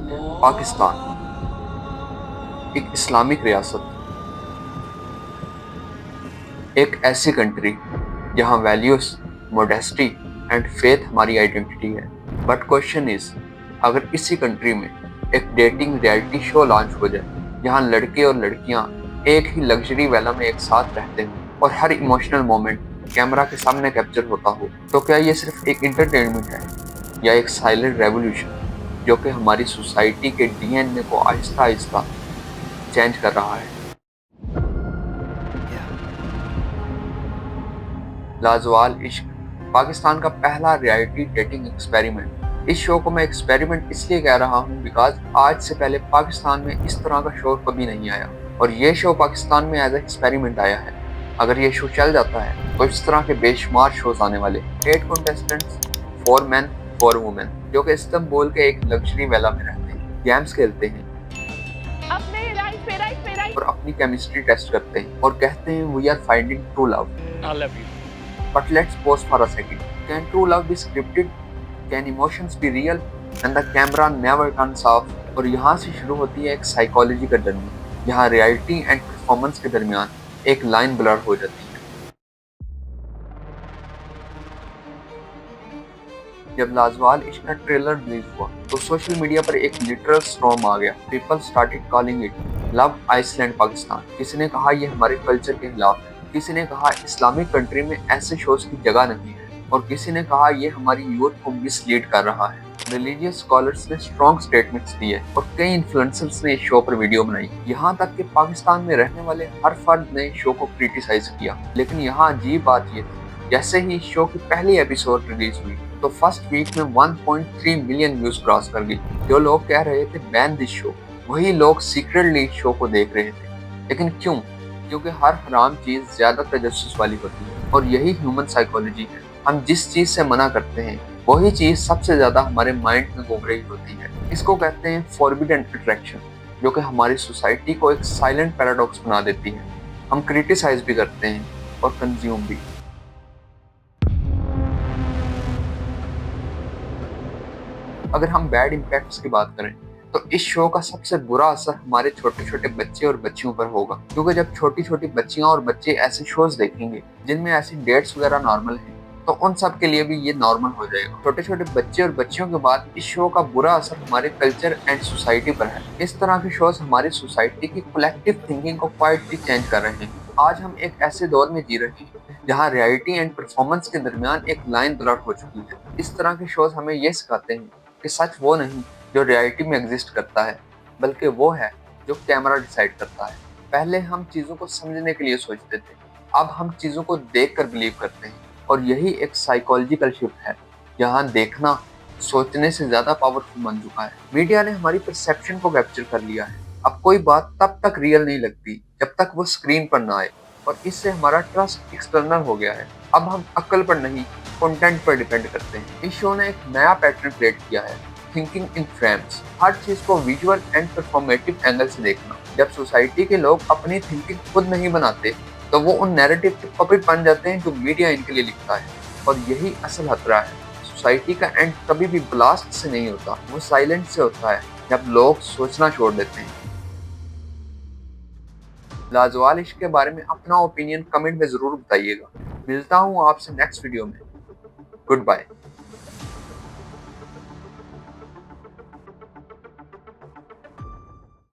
पाकिस्तान एक इस्लामिक रियासत, एक ऐसी कंट्री जहां वैल्यूज, मोडेस्टी एंड फेथ हमारी आइडेंटिटी है। बट क्वेश्चन इज, अगर इसी कंट्री में एक डेटिंग रियलिटी शो लॉन्च हो जाए जहां लड़के और लड़कियां एक ही लग्जरी वेला में एक साथ रहते हो और हर इमोशनल मोमेंट कैमरा के सामने कैप्चर होता हो, तो क्या ये सिर्फ एक इंटरटेनमेंट है या एक साइलेंट रेवोल्यूशन जो कि हमारी सोसाइटी के डीएनए को आहिस्ता आहिस्ता चेंज कर रहा है? लाजवाल इश्क, पाकिस्तान का पहला रियलिटी डेटिंग एक्सपेरिमेंट। इस शो को मैं एक्सपेरिमेंट इसलिए कह रहा हूँ बिकॉज आज से पहले पाकिस्तान में इस तरह का शो कभी नहीं आया और ये शो पाकिस्तान में एज एक्सपेरिमेंट आया है। अगर ये शो चल जाता है तो इस तरह के बेशुमार शोज आने वाले। 8 कंटेस्टेंट्स, 4 मेन 4 वुमेन, जो कि इस्तांबुल के एक लग्जरी वेला में रहते हैं, गेम्स खेलते हैं और अपनी केमिस्ट्री टेस्ट करते हैं और कहते हैं we are finding true love. But let's pause for a second. Can true love be scripted? Can emotions be real? And the camera never turns off. और यहाँ से शुरू होती है एक साइकोलॉजी का जर्नी, जहाँ रियलिटी एंड परफॉर्मेंस के दरमियान एक लाइन ब्लर हो जाती है। जब लाजवाल इश्क का ट्रेलर रिलीज हुआ तो सोशल मीडिया पर एक लिटरल स्टॉर्म आ गया। People started calling it Love Island Pakistan. किसी ने कहा ये हमारे कल्चर के खिलाफ है, किसी ने कहा इस्लामिक कंट्री में ऐसे शोज की जगह नहीं है, और किसी ने कहा ये हमारी यूथ को मिसलीड कर रहा है। रिलीजियस स्कॉलर्स ने स्ट्रॉन्ग स्टेटमेंट्स दिए और कई इन्फ्लुएंसर्स ने इस शो पर वीडियो बनाई। यहाँ तक कि पाकिस्तान में रहने वाले हर फर्द ने शो को क्रिटिसाइज किया। लेकिन यहाँ अजीब बात ये थी, जैसे ही शो की पहली एपिसोड रिलीज हुई तो फर्स्ट वीक में 1.3 मिलियन व्यूज क्रॉस कर गई। जो लोग कह रहे थे बैन दिस शो, वही लोग सीक्रेटली शो को देख रहे थे। लेकिन क्यों? क्योंकि हर हराम चीज ज्यादा तजस्सुस वाली होती है और यही ह्यूमन साइकोलॉजी है। हम जिस चीज से मना करते हैं वही चीज सबसे ज्यादा हमारे माइंड में घूम रही होती है। इसको कहते हैं फॉरबिडन अट्रैक्शन, जो कि हमारी सोसाइटी को एक साइलेंट पैराडॉक्स बना देती है। हम क्रिटिसाइज भी करते हैं और कंज्यूम भी। अगर हम बैड इम्पैक्ट्स की बात करें तो इस शो का सबसे बुरा असर हमारे छोटे छोटे बच्चे और बच्चियों पर होगा, क्योंकि जब छोटी छोटी बच्चियां और बच्चे ऐसे शोज देखेंगे जिनमें ऐसी डेट्स वगैरह नॉर्मल हैं, तो उन सब के लिए भी ये नॉर्मल हो जाएगा। छोटे छोटे बच्चे और बच्चियों के बाद इस शो का बुरा असर हमारे कल्चर एंड सोसाइटी पर है। इस तरह के शोज हमारी सोसाइटी की कलेक्टिव थिंकिंग को क्वाइटली चेंज कर रहे हैं। आज हम एक ऐसे दौर में जी रहे हैं जहाँ रियलिटी एंड परफॉर्मेंस के दरमियान एक लाइन ब्लर हो चुकी है। इस तरह के शोज हमें ये सिखाते हैं कि सच वो नहीं जो रियलिटी में एग्जिस्ट करता है, बल्कि वो है जो कैमरा डिसाइड करता है। पहले हम चीज़ों को समझने के लिए सोचते थे, अब हम चीज़ों को देखकर बिलीव करते हैं, और यही एक साइकोलॉजिकल शिफ्ट है जहाँ देखना सोचने से ज़्यादा पावरफुल बन चुका है। मीडिया ने हमारी परसेप्शन को कैप्चर कर लिया है। अब कोई बात तब तक रियल नहीं लगती जब तक वो स्क्रीन पर ना आए, और इससे हमारा ट्रस्ट एक्सटर्नल हो गया है। अब हम अक्ल पर नहीं, कंटेंट पर डिपेंड करते हैं। इस शो ने एक नया पैटर्न क्रिएट किया है, थिंकिंग इन फ्रेम्स। हर चीज को विजुअल एंड परफॉर्मेटिव एंगल से देखना। जब सोसाइटी के लोग अपनी थिंकिंग खुद नहीं बनाते तो वो उन नैरेटिव के पपेट बन जाते हैं जो मीडिया इनके लिए लिखता है, और यही असल खतरा है। सोसाइटी का एंड कभी भी ब्लास्ट से नहीं होता, वो साइलेंट से होता है जब लोग सोचना छोड़ देते हैं। लाजवाल इश्क के बारे में अपना ओपिनियन कमेंट में जरूर बताइएगा। मिलता हूँ आपसे नेक्स्ट वीडियो में। Good bye.